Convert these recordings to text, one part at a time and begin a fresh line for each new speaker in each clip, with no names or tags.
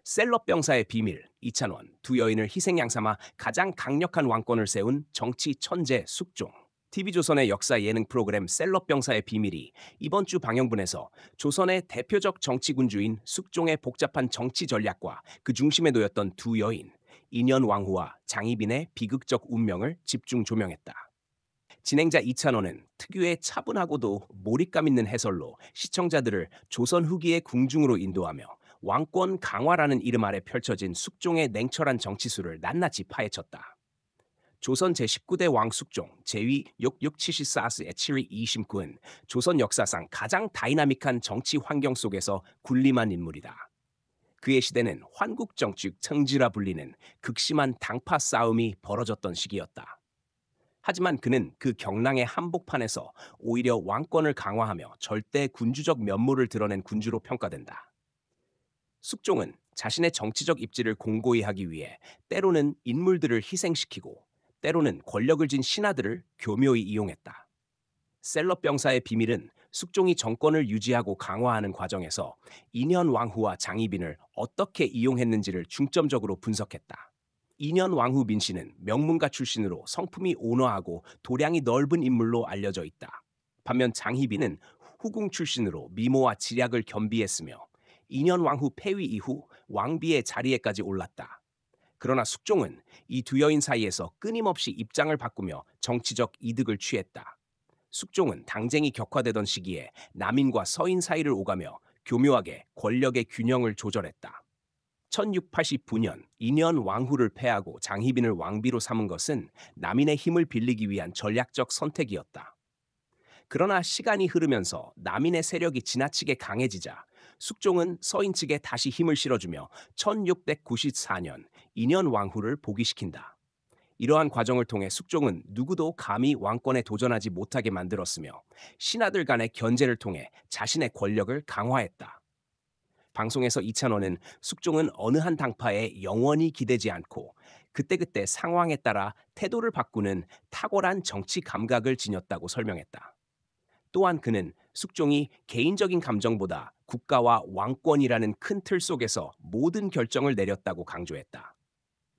셀럽 병사의 비밀 이찬원 두 여인을 희생양 삼아 가장 강력한 왕권을 세운 정치 천재 숙종. TV조선의 역사 예능 프로그램 셀럽 병사의 비밀이 이번 주 방영분에서 조선의 대표적 정치군주인 숙종의 복잡한 정치 전략과 그 중심에 놓였던 두 여인 인현왕후와 장희빈의 비극적 운명을 집중 조명했다. 진행자 이찬원은 특유의 차분하고도 몰입감 있는 해설로 시청자들을 조선 후기의 궁중으로 인도하며 왕권 강화라는 이름 아래 펼쳐진 숙종의 냉철한 정치술을 낱낱이 파헤쳤다. 조선 제19대 왕 숙종 제위 6674스의 7위 이심구은 조선 역사상 가장 다이나믹한 정치 환경 속에서 군림한 인물이다. 그의 시대는 환국정축 청지라 불리는 극심한 당파 싸움이 벌어졌던 시기였다. 하지만 그는 그 경랑의 한복판에서 오히려 왕권을 강화하며 절대 군주적 면모를 드러낸 군주로 평가된다. 숙종은 자신의 정치적 입지를 공고히 하기 위해 때로는 인물들을 희생시키고 때로는 권력을 쥔 신하들을 교묘히 이용했다. 셀럽 병사의 비밀은 숙종이 정권을 유지하고 강화하는 과정에서 인현 왕후와 장희빈을 어떻게 이용했는지를 중점적으로 분석했다. 인현 왕후 민 씨는 명문가 출신으로 성품이 온화하고 도량이 넓은 인물로 알려져 있다. 반면 장희빈은 후궁 출신으로 미모와 지략을 겸비했으며 인현 왕후 폐위 이후 왕비의 자리에까지 올랐다. 그러나 숙종은 이 두 여인 사이에서 끊임없이 입장을 바꾸며 정치적 이득을 취했다. 숙종은 당쟁이 격화되던 시기에 남인과 서인 사이를 오가며 교묘하게 권력의 균형을 조절했다. 1689년 인현 왕후를 패하고 장희빈을 왕비로 삼은 것은 남인의 힘을 빌리기 위한 전략적 선택이었다. 그러나 시간이 흐르면서 남인의 세력이 지나치게 강해지자 숙종은 서인 측에 다시 힘을 실어주며 1694년 인현 왕후를 복위시킨다. 이러한 과정을 통해 숙종은 누구도 감히 왕권에 도전하지 못하게 만들었으며 신하들 간의 견제를 통해 자신의 권력을 강화했다. 방송에서 이찬원은 숙종은 어느 한 당파에 영원히 기대지 않고 그때그때 상황에 따라 태도를 바꾸는 탁월한 정치 감각을 지녔다고 설명했다. 또한 그는 숙종이 개인적인 감정보다 국가와 왕권이라는 큰 틀 속에서 모든 결정을 내렸다고 강조했다.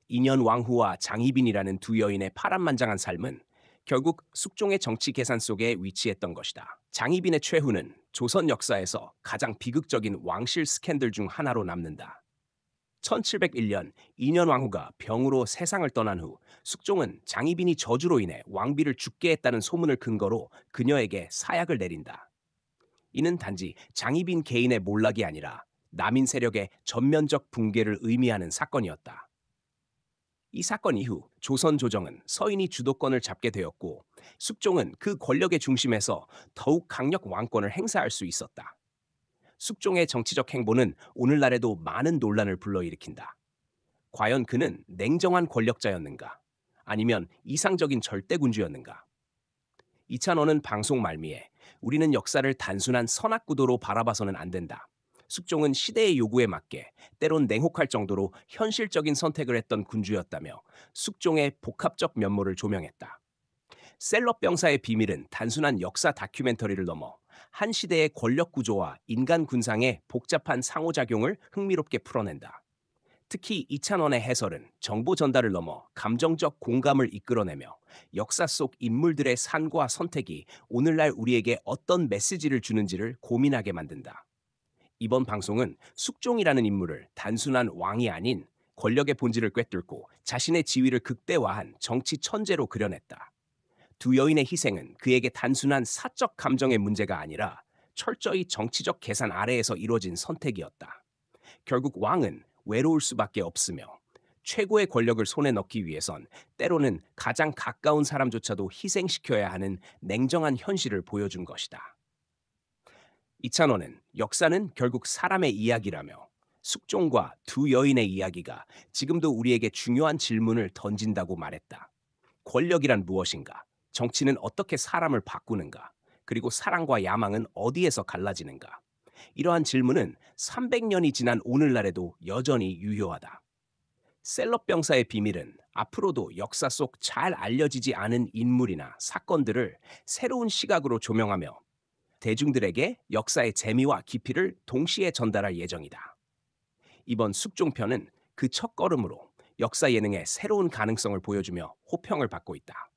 인현 왕후와 장희빈이라는 두 여인의 파란만장한 삶은 결국 숙종의 정치 계산 속에 위치했던 것이다. 장희빈의 최후는 조선 역사에서 가장 비극적인 왕실 스캔들 중 하나로 남는다. 1701년 인현 왕후가 병으로 세상을 떠난 후 숙종은 장희빈이 저주로 인해 왕비를 죽게 했다는 소문을 근거로 그녀에게 사약을 내린다. 이는 단지 장희빈 개인의 몰락이 아니라 남인 세력의 전면적 붕괴를 의미하는 사건이었다. 이 사건 이후 조선 조정은 서인이 주도권을 잡게 되었고 숙종은 그 권력의 중심에서 더욱 강력 왕권을 행사할 수 있었다. 숙종의 정치적 행보는 오늘날에도 많은 논란을 불러일으킨다. 과연 그는 냉정한 권력자였는가? 아니면 이상적인 절대군주였는가? 이찬원은 방송 말미에 우리는 역사를 단순한 선악구도로 바라봐서는 안 된다. 숙종은 시대의 요구에 맞게 때론 냉혹할 정도로 현실적인 선택을 했던 군주였다며 숙종의 복합적 면모를 조명했다. 셀럽 병사의 비밀은 단순한 역사 다큐멘터리를 넘어 한 시대의 권력 구조와 인간 군상의 복잡한 상호작용을 흥미롭게 풀어낸다. 특히 이찬원의 해설은 정보 전달을 넘어 감정적 공감을 이끌어내며 역사 속 인물들의 산과 선택이 오늘날 우리에게 어떤 메시지를 주는지를 고민하게 만든다. 이번 방송은 숙종이라는 인물을 단순한 왕이 아닌 권력의 본질을 꿰뚫고 자신의 지위를 극대화한 정치 천재로 그려냈다. 두 여인의 희생은 그에게 단순한 사적 감정의 문제가 아니라 철저히 정치적 계산 아래에서 이루어진 선택이었다. 결국 왕은 외로울 수밖에 없으며 최고의 권력을 손에 넣기 위해선 때로는 가장 가까운 사람조차도 희생시켜야 하는 냉정한 현실을 보여준 것이다. 이찬원은 역사는 결국 사람의 이야기라며 숙종과 두 여인의 이야기가 지금도 우리에게 중요한 질문을 던진다고 말했다. 권력이란 무엇인가? 정치는 어떻게 사람을 바꾸는가? 그리고 사랑과 야망은 어디에서 갈라지는가? 이러한 질문은 300년이 지난 오늘날에도 여전히 유효하다. 셀럽 병사의 비밀은 앞으로도 역사 속 잘 알려지지 않은 인물이나 사건들을 새로운 시각으로 조명하며 대중들에게 역사의 재미와 깊이를 동시에 전달할 예정이다. 이번 숙종편은 그 첫걸음으로 역사 예능의 새로운 가능성을 보여주며 호평을 받고 있다.